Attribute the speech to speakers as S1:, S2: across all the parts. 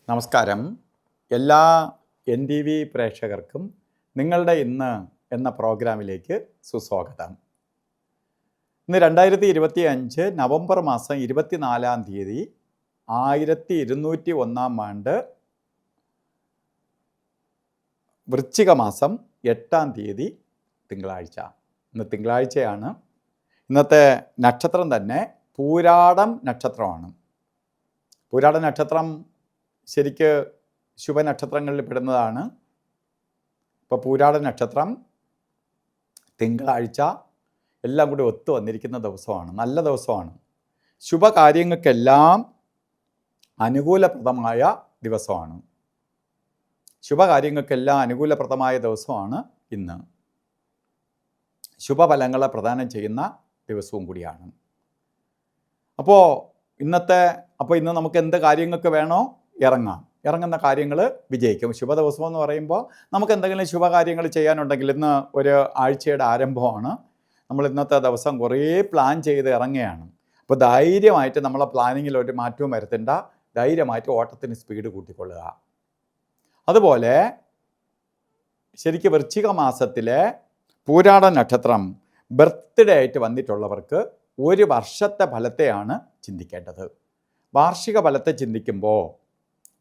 S1: നമസ്കാരം. എല്ലാ NTV പ്രേക്ഷകർക്കും നിങ്ങളുടെ ഇന്ന് എന്ന പ്രോഗ്രാമിലേക്ക് സുസ്വാഗതം. ഇന്ന് 2025 നവംബർ മാസം 24-ാം തീയതി 1201-ാം ആണ്ട് വൃശ്ചിക മാസം 8-ാം തീയതി തിങ്കളാഴ്ച. ഇന്ന് തിങ്കളാഴ്ചയാണ്. ഇന്നത്തെ നക്ഷത്രം തന്നെ പൂരാടം നക്ഷത്രമാണ്. പൂരാട നക്ഷത്രം ശരിക്ക് ശുഭനക്ഷത്രങ്ങളിൽ പെടുന്നതാണ്. ഇപ്പോൾ പൂരാട നക്ഷത്രം തിങ്കളാഴ്ച എല്ലാം കൂടി ഒത്തു വന്നിരിക്കുന്ന ദിവസമാണ്. നല്ല ദിവസമാണ്. ശുഭകാര്യങ്ങൾക്കെല്ലാം അനുകൂലപ്രദമായ ദിവസമാണ്. ശുഭകാര്യങ്ങൾക്കെല്ലാം അനുകൂലപ്രദമായ ദിവസമാണ് ഇന്ന്. ശുഭഫലങ്ങളെ പ്രദാനം ചെയ്യുന്ന ദിവസവും കൂടിയാണ്. അപ്പോൾ ഇന്ന് നമുക്ക് എന്ത് കാര്യങ്ങൾക്ക് വേണോ ഇറങ്ങുന്ന കാര്യങ്ങൾ വിജയിക്കും. ശുഭദിവസം എന്ന് പറയുമ്പോൾ നമുക്ക് എന്തെങ്കിലും ശുഭകാര്യങ്ങൾ ചെയ്യാനുണ്ടെങ്കിൽ, ഇന്ന് ഒരു ആഴ്ചയുടെ ആരംഭമാണ്. നമ്മൾ ഇന്നത്തെ ദിവസം കുറേ പ്ലാൻ ചെയ്ത് ഇറങ്ങുകയാണ്. അപ്പോൾ ധൈര്യമായിട്ട് നമ്മളെ പ്ലാനിങ്ങിൽ ഒരു മാറ്റവും വരുത്തേണ്ട. ധൈര്യമായിട്ട് ഓട്ടത്തിന് സ്പീഡ് കൂട്ടിക്കൊള്ളുക. അതുപോലെ ശരിക്കും വൃശ്ചിക മാസത്തിലെ പൂരാട നക്ഷത്രം ബർത്ത്ഡേ ആയിട്ട് വന്നിട്ടുള്ളവർക്ക് ഒരു വർഷത്തെ ഫലത്തെയാണ് ചിന്തിക്കേണ്ടത്. വാർഷിക ഫലത്തെ ചിന്തിക്കുമ്പോൾ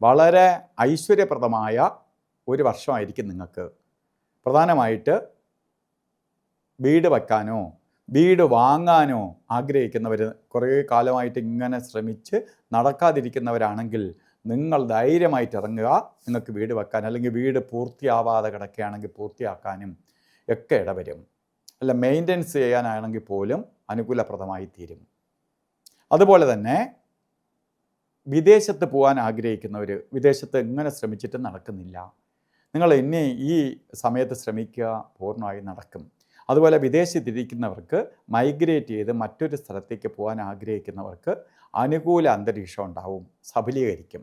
S1: വളരെ ഐശ്വര്യപ്രദമായ ഒരു വർഷമായിരിക്കും നിങ്ങൾക്ക്. പ്രധാനമായിട്ട് വീട് വയ്ക്കാനോ വീട് വാങ്ങാനോ ആഗ്രഹിക്കുന്നവർ, കുറേ കാലമായിട്ട് ഇങ്ങനെ ശ്രമിച്ച് നടക്കാതിരിക്കുന്നവരാണെങ്കിൽ നിങ്ങൾ ധൈര്യമായിട്ട് ഇറങ്ങുക. നിങ്ങൾക്ക് വീട് വെക്കാൻ, അല്ലെങ്കിൽ വീട് പൂർത്തിയാവാതെ കിടക്കുകയാണെങ്കിൽ പൂർത്തിയാക്കാനും ഒക്കെ ഇടവരും. അല്ല, മെയിൻ്റെനൻസ് ചെയ്യാനാണെങ്കിൽ പോലും അനുകൂലപ്രദമായി തീരും. അതുപോലെ തന്നെ വിദേശത്ത് പോകാൻ ആഗ്രഹിക്കുന്നവർ, വിദേശത്ത് എങ്ങനെ ശ്രമിച്ചിട്ട് നടക്കുന്നില്ല, നിങ്ങൾ ഇനി ഈ സമയത്ത് ശ്രമിക്കുക, പൂർണ്ണമായി നടക്കും. അതുപോലെ വിദേശത്തിരിക്കുന്നവർക്ക് മൈഗ്രേറ്റ് ചെയ്ത് മറ്റൊരു സ്ഥലത്തേക്ക് പോകാൻ ആഗ്രഹിക്കുന്നവർക്ക് അനുകൂല അന്തരീക്ഷം ഉണ്ടാവും, സഫലീകരിക്കും.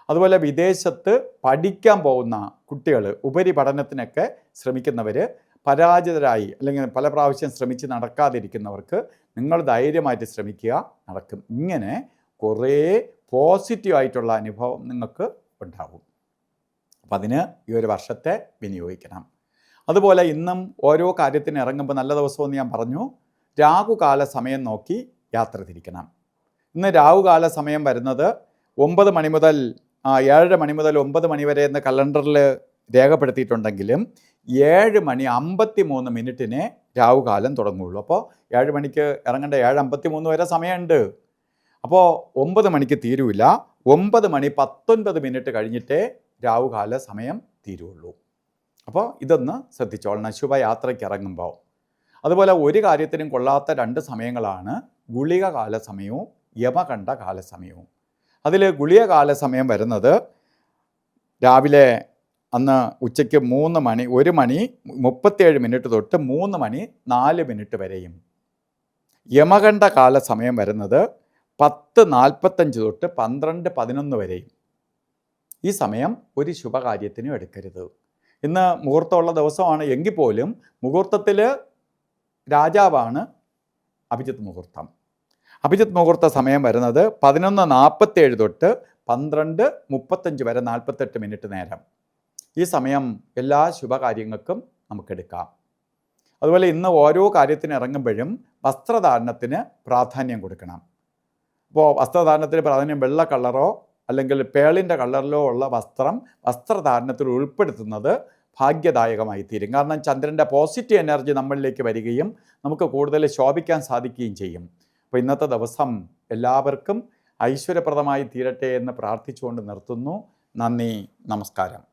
S1: അതുപോലെ വിദേശത്ത് പഠിക്കാൻ പോകുന്ന കുട്ടികൾ, ഉപരിപഠനത്തിനൊക്കെ ശ്രമിക്കുന്നവർ പരാജിതരായി അല്ലെങ്കിൽ പല പ്രാവശ്യം ശ്രമിച്ച് നടക്കാതിരിക്കുന്നവർക്ക് നിങ്ങൾ ധൈര്യമായിട്ട് ശ്രമിക്കുക, നടക്കും. ഇങ്ങനെ കുറേ പോസിറ്റീവായിട്ടുള്ള അനുഭവം നിങ്ങൾക്ക് ഉണ്ടാകും. അപ്പം അതിന് ഈ ഒരു വർഷത്തെ വിനിയോഗിക്കണം. അതുപോലെ ഇന്നും ഓരോ കാര്യത്തിന് ഇറങ്ങുമ്പോൾ നല്ല ദിവസമെന്ന് ഞാൻ പറഞ്ഞു. രാഹുകാല സമയം നോക്കി യാത്ര തിരിക്കണം. ഇന്ന് രാഹുകാല സമയം വരുന്നത് 9 മണി മുതൽ 7 മണി മുതൽ 9 മണി വരെ എന്ന് കലണ്ടറിൽ രേഖപ്പെടുത്തിയിട്ടുണ്ടെങ്കിലും 7:53 രാഹുകാലം തുടങ്ങുകയുള്ളൂ. അപ്പോൾ 7 മണിക്ക് ഇറങ്ങേണ്ട 7:53 വരെ സമയമുണ്ട്. അപ്പോൾ 9 മണിക്ക് തീരൂല. 9:19 കഴിഞ്ഞിട്ടേ രാഹുകാല സമയം തീരുള്ളൂ. അപ്പോൾ ഇതൊന്ന് ശ്രദ്ധിച്ചോളണം ശുഭയാത്രയ്ക്ക് ഇറങ്ങുമ്പോൾ. അതുപോലെ ഒരു കാര്യത്തിനും കൊള്ളാത്ത 2 സമയങ്ങളാണ് ഗുളിക കാല സമയവും യമകണ്ഠ കാല സമയവും. അതിൽ ഗുളിക കാല സമയം വരുന്നത് രാവിലെ അന്ന് ഉച്ചയ്ക്ക് 1:37 തൊട്ട് 3:04 വരെയും. യമകണ്ഠ കാല സമയം വരുന്നത് 10:45 തൊട്ട് 12:11 വരെയും. ഈ സമയം ഒരു ശുഭകാര്യത്തിനും എടുക്കരുത്. ഇന്ന് മുഹൂർത്തമുള്ള ദിവസമാണ് എങ്കിൽ പോലും മുഹൂർത്തത്തിൽ രാജാവാണ് അഭിജിത്ത് മുഹൂർത്തം. അഭിജിത്ത് മുഹൂർത്ത സമയം വരുന്നത് 11:47 തൊട്ട് 12:35 വരെ, 48 മിനിറ്റ് നേരം. ഈ സമയം എല്ലാ ശുഭകാര്യങ്ങൾക്കും നമുക്കെടുക്കാം. അതുപോലെ ഇന്ന് ഓരോ കാര്യത്തിന് ഇറങ്ങുമ്പോഴും വസ്ത്രധാരണത്തിന് പ്രാധാന്യം കൊടുക്കണം. അപ്പോൾ വസ്ത്രധാരണത്തിന് പ്രാധാന്യം വെള്ള കളറോ അല്ലെങ്കിൽ പേളിൻ്റെ കളറിലോ ഉള്ള വസ്ത്രധാരണത്തിൽ ഉൾപ്പെടുത്തുന്നത് ഭാഗ്യദായകമായി തീരും. കാരണം ചന്ദ്രൻ്റെ പോസിറ്റീവ് എനർജി നമ്മളിലേക്ക് വരികയും നമുക്ക് കൂടുതൽ ശോഭിക്കാൻ സാധിക്കുകയും ചെയ്യും. അപ്പോൾ ഇന്നത്തെ ദിവസം എല്ലാവർക്കും ഐശ്വര്യപ്രദമായി തീരട്ടെ എന്ന് പ്രാർത്ഥിച്ചുകൊണ്ട് നിർത്തുന്നു. നന്ദി, നമസ്കാരം.